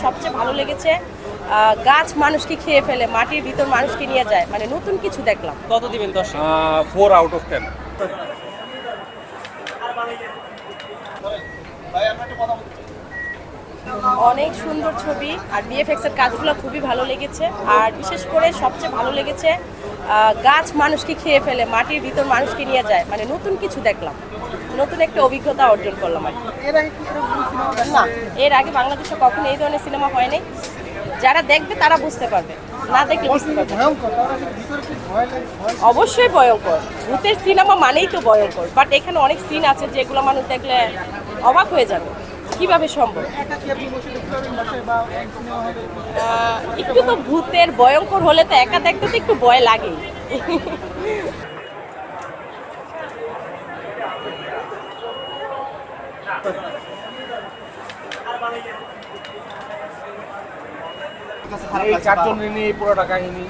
সবচেয়ে ভালো লেগেছে গাছ মানুষকে খেয়ে ফেলে, মাটির ভিতর মানুষকে নিয়ে যায়, মানে নতুন কিছু দেখলাম। কত দিবেন 10? 4 out of 10। অনেক সুন্দর ছবি, আর বিএফএক্স এর কাজগুলো খুবই ভালো লেগেছে। আর বিশেষ করে সবচেয়ে ভালো লেগেছে গাছ মানুষকে খেয়ে ফেলে, মাটির ভিতর মানুষকে নিয়ে যায়, মানে নতুন কিছু দেখলাম, নতুন একটা অভিজ্ঞতা অর্জন করলাম আর কি। না, এর আগে বাংলাদেশে কখনো এই ধরনের সিনেমা হয় নাই। যারা দেখবে তারা বুঝতে পারবে, না দেখলে বুঝতে পারবে না। অবশ্যই ভয়ঙ্কর, ভূতের সিনেমা মানেই তো ভয়ঙ্কর, বাট এখানে অনেক সিন আছে যেগুলো মানুষ দেখলে অবাক হয়ে যাবে, কিভাবে সম্ভব। একটু তো ভূতের ভয়ঙ্কর হলে তো একা দেখতে তো একটু ভয় লাগেই। এই চারজনের নিয়ে পুরোটা কাহিনী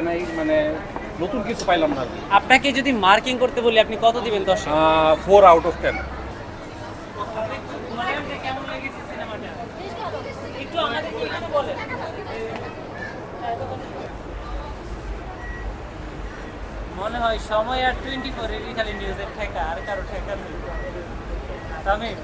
নাই, মানে নতুন কিছু পাইলাম না। আপনাকে যদি মার্কিং করতে বলি আপনি কত দিবেন 10? 4 out of 10। মনে হয় সময় আর 24 এরই খালি নিউজের ঠেকা, আর কারো ঠেকা নেই। তামিম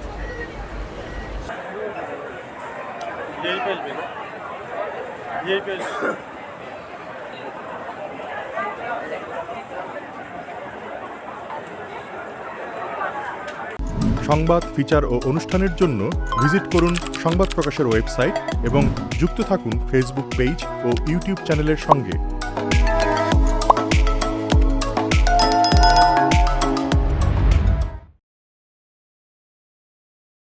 সংবাদ, ফিচার ও অনুষ্ঠানের জন্য ভিজিট করুন সংবাদ প্রকাশের ওয়েবসাইট এবং যুক্ত থাকুন ফেসবুক পেজ ও ইউটিউব চ্যানেলের সঙ্গে।